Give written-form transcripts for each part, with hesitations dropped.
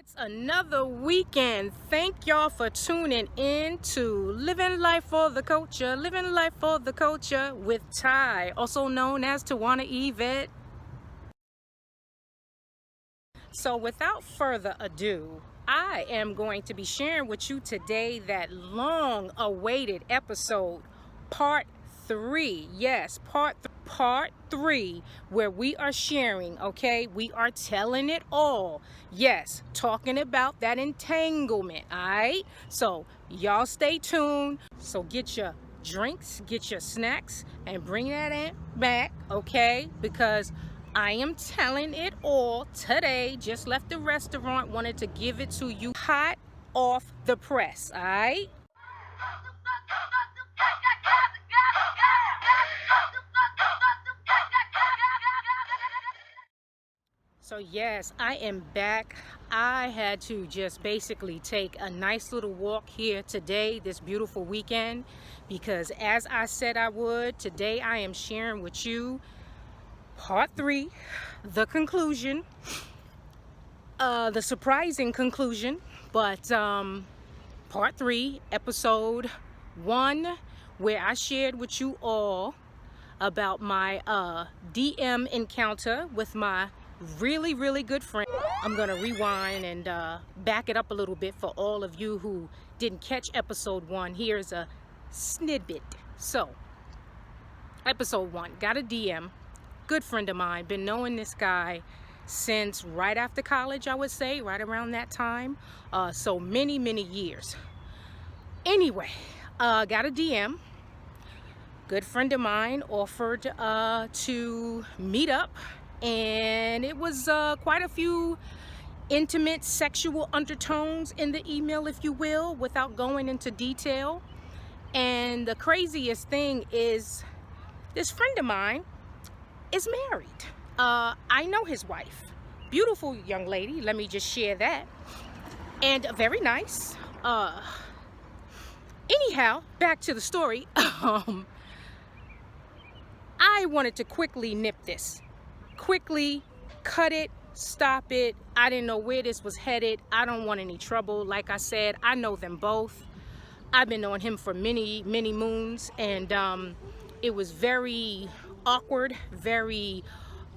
It's another weekend. Thank y'all for tuning in to Living Life for the Culture, Living Life for the Culture with Ty, also known as Twana Yvette. So without further ado, I am going to be sharing with you today that long-awaited episode, part 3. Yes, part 3, where we are sharing, okay? We are telling it all. Yes, talking about that entanglement, all right? So y'all stay tuned. So get your drinks, get your snacks, and bring that in back, okay? Because I am telling it all today. Just left the restaurant, wanted to give it to you hot off the press, all right? So yes, I am back. I had to just basically take a nice little walk here today, this beautiful weekend, because as I said I would, today I am sharing with you part 3, the conclusion, the surprising conclusion, but part 3, episode 1, where I shared with you all about my DM encounter with my really good friend. I'm gonna rewind and back it up a little bit for all of you who didn't catch episode 1. Here's a snippet. So episode 1, got a DM, good friend of mine, been knowing this guy since right after college, I would say, right around that time, so many years. Anyway, got a DM, good friend of mine offered to meet up, and it was quite a few intimate sexual undertones in the email, if you will, without going into detail. And the craziest thing is, this friend of mine is married. I know his wife, beautiful young lady, let me just share that, and very nice. Anyhow, back to the story. I wanted to quickly nip this, quickly cut it, stop it. I didn't know where this was headed. I don't want any trouble. Like I said, I know them both. I've been knowing him for many moons, and it was very awkward, very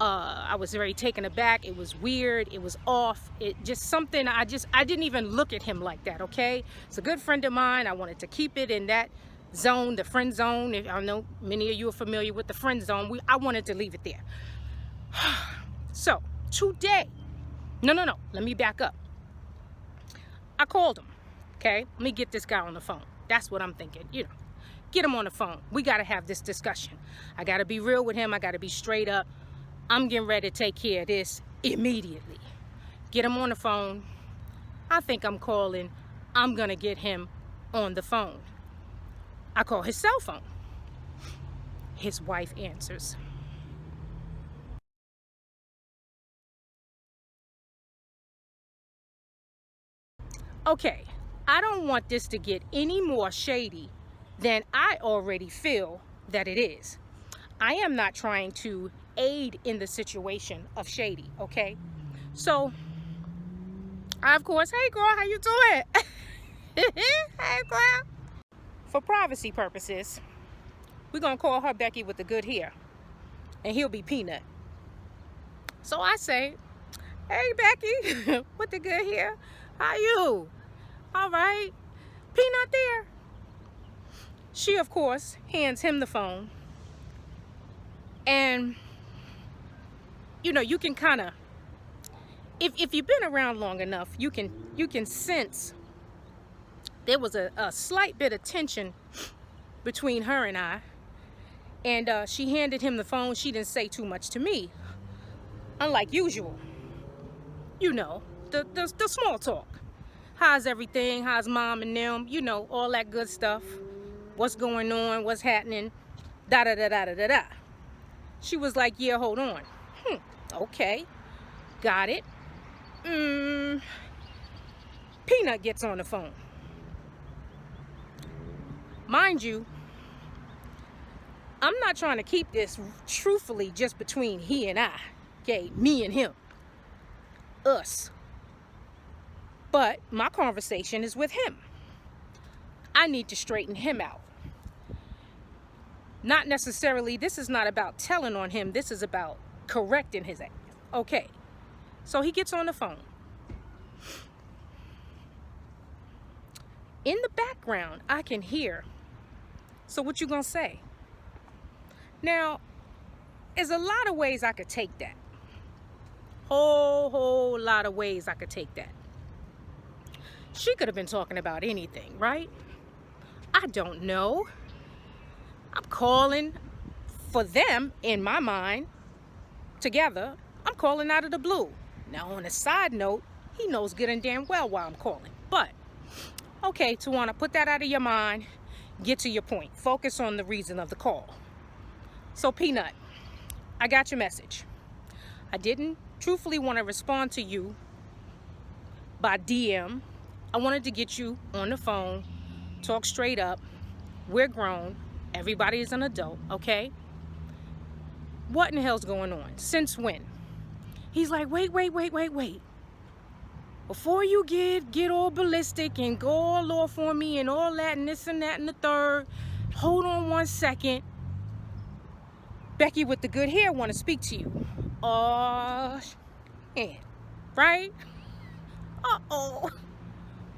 I was very taken aback. It was weird, it was off, it just something. I didn't even look at him like that, okay? It's a good friend of mine. I wanted to keep it in that zone, the friend zone. I know many of you are familiar with the friend zone. I wanted to leave it there. So today, no, let me back up. I called him, okay? Let me get this guy on the phone. That's what I'm thinking, you know. Get him on the phone. We got to have this discussion. I got to be real with him. I got to be straight up. I'm getting ready to take care of this immediately. Get him on the phone. I think I'm calling. I'm going to get him on the phone. I call his cell phone. His wife answers. Okay, I don't want this to get any more shady than I already feel that it is. I am not trying to aid in the situation of shady, okay? So, I, of course, hey girl, how you doing? Hey girl. For privacy purposes, we're gonna call her Becky with the good hair, and he'll be Peanut. So I say, hey Becky, with the good hair, how you? All right, Peanut there. She, of course, hands him the phone, and you know, you can kind of, if you've been around long enough, you can sense there was a slight bit of tension between her and I. And she handed him the phone. She didn't say too much to me, unlike usual. You know, the small talk. How's everything? How's mom and them? You know, all that good stuff. What's going on? What's happening? Da da da da da da da. She was like, yeah, hold on. Okay, got it. Peanut gets on the phone. Mind you, I'm not trying to keep this truthfully just between he and I, okay? Me and him. Us. But my conversation is with him. I need to straighten him out. Not necessarily, this is not about telling on him. This is about correcting his act. Okay. So he gets on the phone. In the background, I can hear, so what you gonna say? Now, there's a lot of ways I could take that. Whole lot of ways I could take that. She could have been talking about anything, right? I don't know. I'm calling for them, in my mind, together. I'm calling out of the blue. Now, on a side note, he knows good and damn well why I'm calling. But, okay, Twana, put that out of your mind. Get to your point. Focus on the reason of the call. So, Peanut, I got your message. I didn't truthfully want to respond to you by DM. I wanted to get you on the phone, talk straight up. We're grown. Everybody is an adult, okay? What in the hell's going on? Since when? He's like, wait. Before you get all ballistic and go all off on me and all that and this and that and the third, hold on 1 second. Becky with the good hair want to speak to you. Man, right? Uh-oh.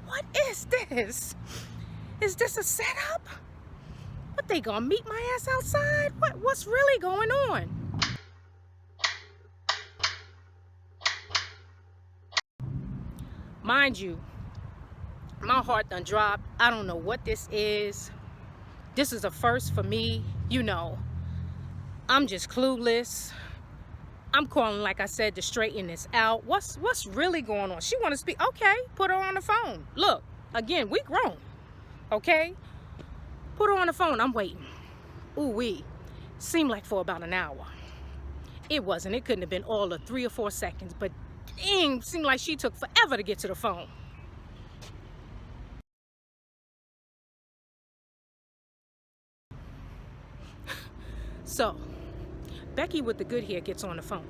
What is this? Is this a setup? What, they gonna meet my ass outside? What's really going on? Mind you, my heart done dropped. I don't know what this is. This is a first for me. You know, I'm just clueless. I'm calling, like I said, to straighten this out. What's really going on? She want to speak. Okay, put her on the phone. Look, again, we grown. Okay? Put her on the phone. I'm waiting. Ooh-wee. Seemed like for about an hour. It wasn't. It couldn't have been all of 3 or 4 seconds, but dang, seemed like she took forever to get to the phone. So, Becky with the good hair gets on the phone.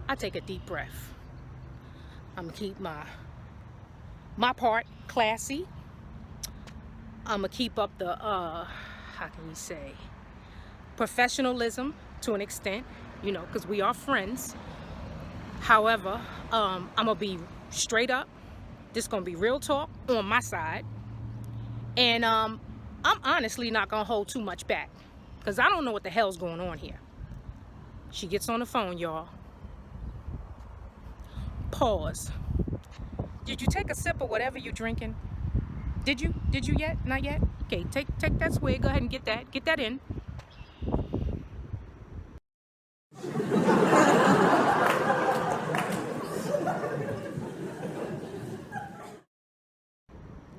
I take a deep breath. I'm gonna keep my part classy. I'm gonna keep up the how can you say, professionalism to an extent, you know, because we are friends. However, I'm gonna be straight up. This gonna be real talk on my side, and I'm honestly not gonna hold too much back, because I don't know what the hell's going on here. She gets on the phone, y'all. Pause. Did you take a sip of whatever you're drinking? Did you yet? Not yet? Okay, take that swig. Go ahead and get that in.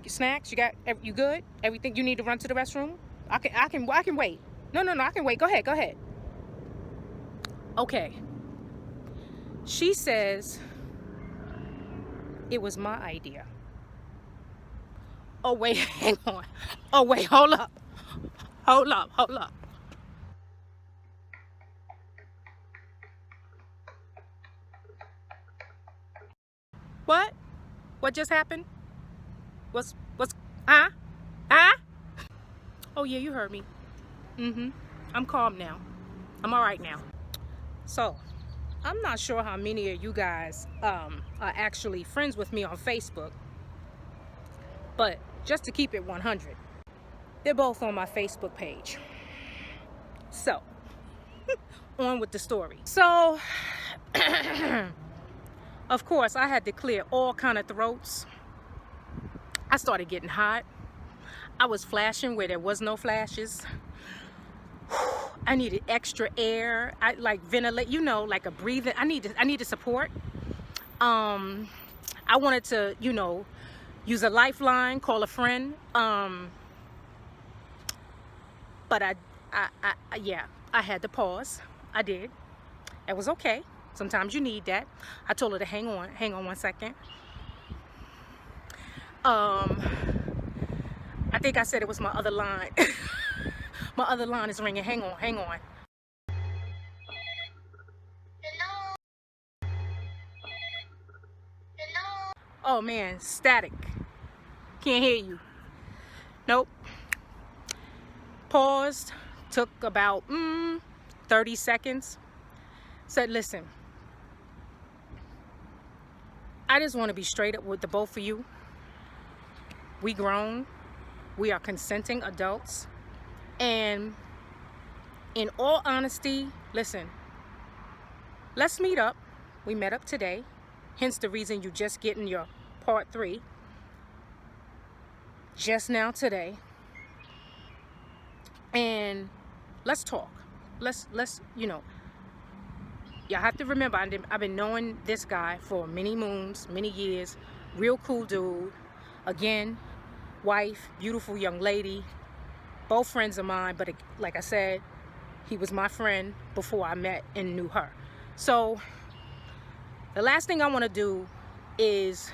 Your snacks? You good? Everything you need to run to the restroom? I can wait. No, I can wait. Go ahead. Okay. She says it was my idea. Oh wait, hang on. Oh wait, hold up. What? What just happened? What's huh? Oh yeah, you heard me. I'm calm now. I'm all right now. So, I'm not sure how many of you guys are actually friends with me on Facebook, but just to keep it 100, they're both on my Facebook page. So, on with the story. So, of course, I had to clear all kind of throats. I started getting hot. I was flashing where there was no flashes. I needed extra air. I like ventilate, you know, like a breathing. I needed support. I wanted to, you know, use a lifeline, call a friend. But yeah, I had to pause. I did. It was okay. Sometimes you need that. I told her to hang on 1 second. I think I said it was my other line. My other line is ringing. Hang on. Hello? Oh man, static. Can't hear you. Nope. Paused, took about 30 seconds. Said, listen, I just want to be straight up with the both of you. We grown. We are consenting adults. And in all honesty, listen, let's meet up. We met up today. Hence the reason you just getting your part 3. Just now today. And let's talk. Let's y'all have to remember, I've been knowing this guy for many moons, many years. Real cool dude. Again, wife, beautiful young lady. Both friends of mine, but like I said, he was my friend before I met and knew her. So the last thing I want to do is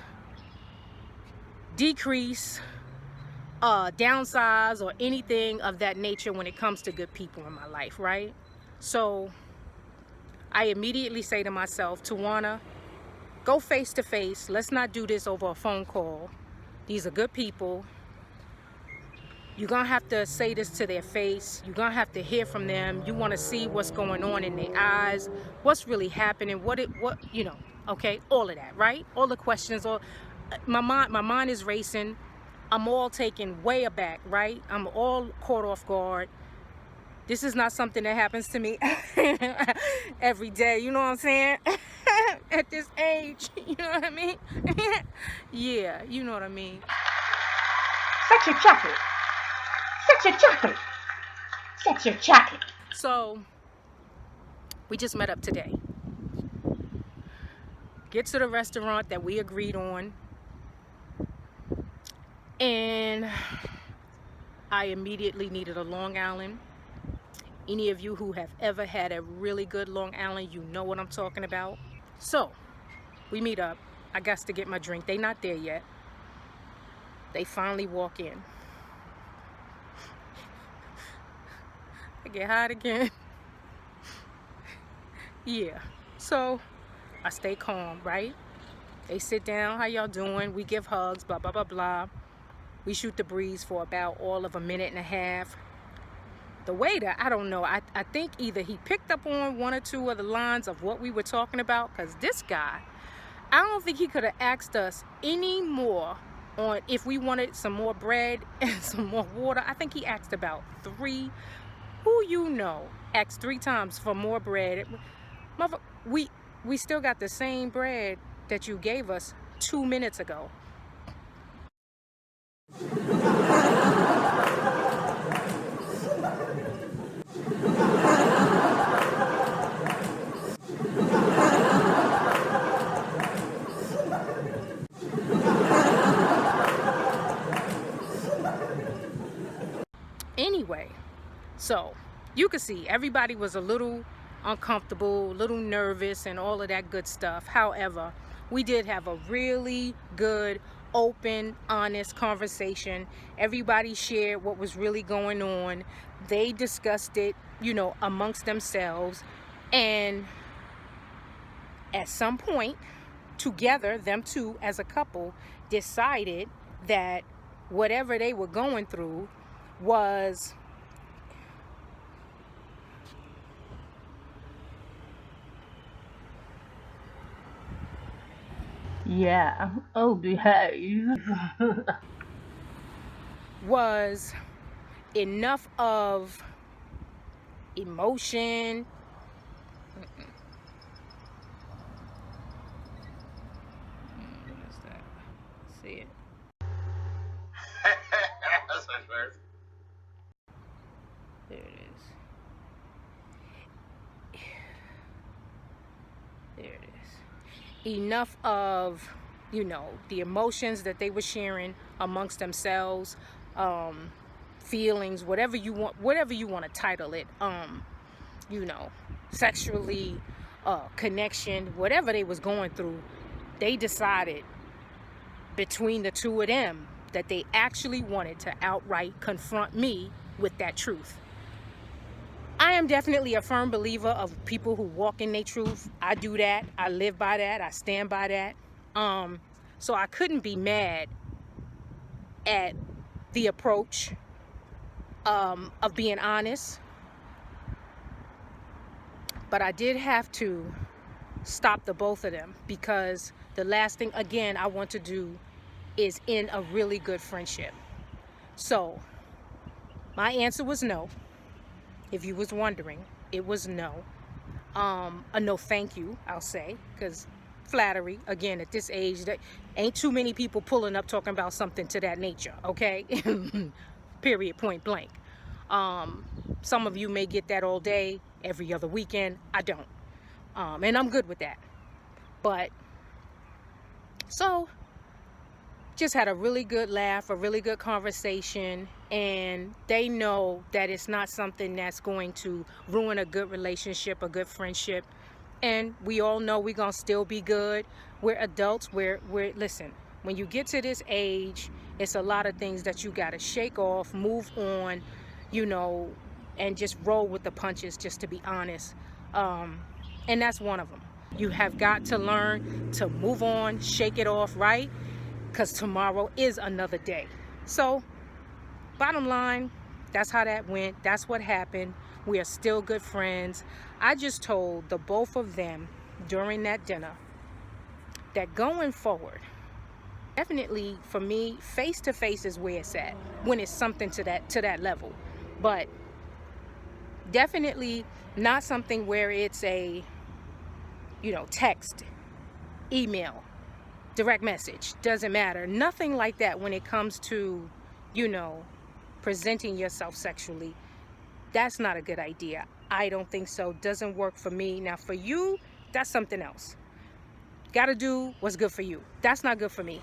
decrease, downsize, or anything of that nature when it comes to good people in my life, right? So I immediately say to myself, Twana, go face to face. Let's not do this over a phone call. These are good people. You're going to have to say this to their face. You're going to have to hear from them. You want to see what's going on in their eyes, what's really happening, okay, all of that, right? All the questions, my mind is racing. I'm all taken way aback, right? I'm all caught off guard. This is not something that happens to me every day, you know what I'm saying? At this age, you know what I mean? Yeah, you know what I mean. Sex your chocolate. Sex your chocolate. Sex your chocolate. So, we just met up today. Get to the restaurant that we agreed on. And I immediately needed a Long Island. Any of you who have ever had a really good Long Island, you know what I'm talking about. So, we meet up. I got to get my drink. They not there yet. They finally walk in. I get hot again. Yeah. So, I stay calm, right? They sit down. How y'all doing? We give hugs, blah, blah, blah, blah. We shoot the breeze for about all of a minute and a half. The waiter, I don't know. I think either he picked up on one or two of the lines of what we were talking about, because this guy, I don't think he could have asked us any more on if we wanted some more bread and some more water. I think he asked about 3. Who you know asked 3 times for more bread. Mother, we still got the same bread that you gave us 2 minutes ago. Anyway, so you could see everybody was a little uncomfortable, a little nervous, and all of that good stuff. However, we did have a really good, open, honest conversation. Everybody shared what was really going on. They discussed it, amongst themselves. And at some point, together, them two as a couple decided that whatever they were going through was Yeah. Oh, behave. was enough of emotion. What is that? See it? There it is. There it is. Enough of, the emotions that they were sharing amongst themselves, feelings, whatever you want to title it, sexually, connection, whatever they was going through. They decided between the two of them that they actually wanted to outright confront me with that truth. I am definitely a firm believer of people who walk in their truth. I do that. I live by that. I stand by that. So I couldn't be mad at the approach of being honest. But I did have to stop the both of them, because the last thing, again, I want to do is end a really good friendship. So my answer was no. If you was wondering, it was no. A no thank you, I'll say, because flattery, again, at this age, that ain't too many people pulling up talking about something to that nature, okay? Period, point blank. Some of you may get that all day, every other weekend. I don't. And I'm good with that. But, so, just had a really good laugh, a really good conversation, and they know that it's not something that's going to ruin a good relationship, a good friendship. And we all know we're gonna still be good. We're adults. We're listen, when you get to this age, it's a lot of things that you gotta shake off, move on, you know, and just roll with the punches, just to be honest. And that's one of them. You have got to learn to move on, shake it off, right? Because tomorrow is another day. So, bottom line, that's how that went. That's what happened. We are still good friends. I just told the both of them during that dinner that going forward, definitely for me, face to face is where it's at when it's something to that level. But definitely not something where it's a, you know, text, email, direct message, doesn't matter. Nothing like that when it comes to, you know, presenting yourself sexually. That's not a good idea. I don't think so. Doesn't work for me. Now for you, that's something else. Gotta do what's good for you. That's not good for me.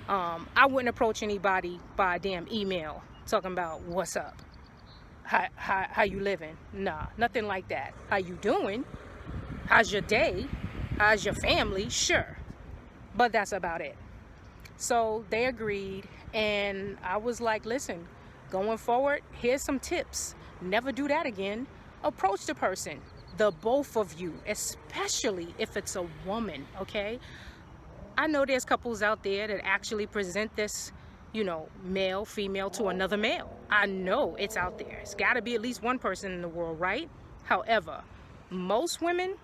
I wouldn't approach anybody by a damn email talking about what's up, how you living. Nah, nothing like that. How you doing? How's your day? How's your family? Sure. But that's about it. So they agreed, and I was like, listen, going forward, here's some tips. Never do that again. Approach the person, the both of you, especially if it's a woman, okay? I know there's couples out there that actually present this, you know, male, female to another male. I know it's out there. It's got to be at least one person in the world, right? However, most women,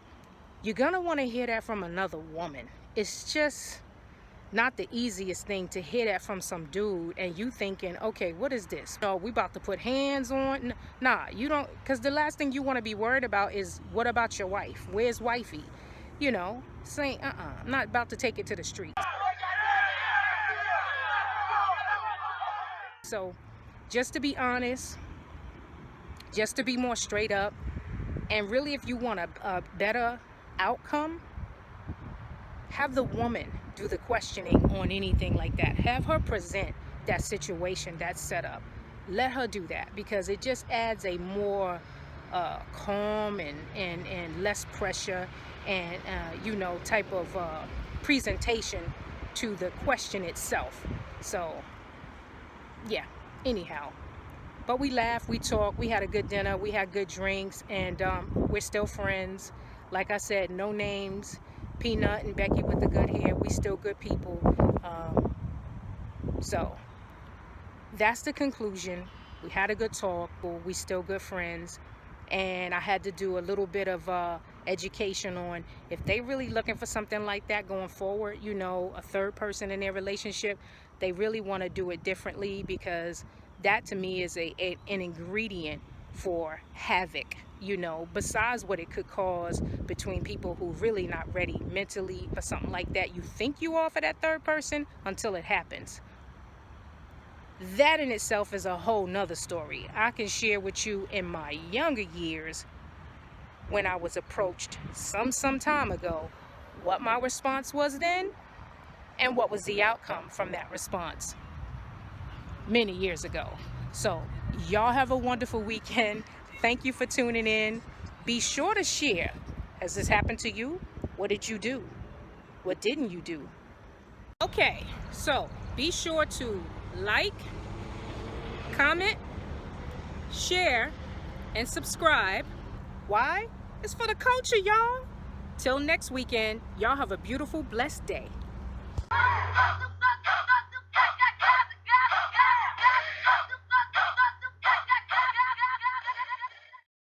you're going to want to hear that from another woman. It's just not the easiest thing to hear that from some dude, and you thinking, okay, what is this? No, we about to put hands on. Nah, you don't, because the last thing you want to be worried about is, what about your wife? Where's wifey? You know, saying, I'm not about to take it to the streets. So, just to be honest, just to be more straight up, and really if you want a better outcome, have the woman do the questioning on anything like that. Have her present that situation, that setup. Let her do that, because it just adds a more calm and less pressure and you know, type of presentation to the question itself. So yeah, anyhow, but we laughed, we talked, we had a good dinner, we had good drinks, and we're still friends. Like I said, no names. Peanut and Becky with the good hair, we still good people. So that's the conclusion. We had a good talk, but we still good friends. And I had to do a little bit of education on if they really looking for something like that going forward, you know, a third person in their relationship, they really want to do it differently, because that to me is an ingredient for havoc, you know, besides what it could cause between people who really not ready mentally for something like that. You think you are for that third person until it happens. That in itself is a whole nother story. I can share with you in my younger years when I was approached some time ago, what my response was then and what was the outcome from that response many years ago. So y'all have a wonderful weekend. Thank you for tuning in. Be sure to share. Has this happened to you? What did you do? What didn't you do? Okay, so be sure to like, comment, share, and subscribe. Why? It's for the culture, y'all. Till next weekend, y'all have a beautiful, blessed day.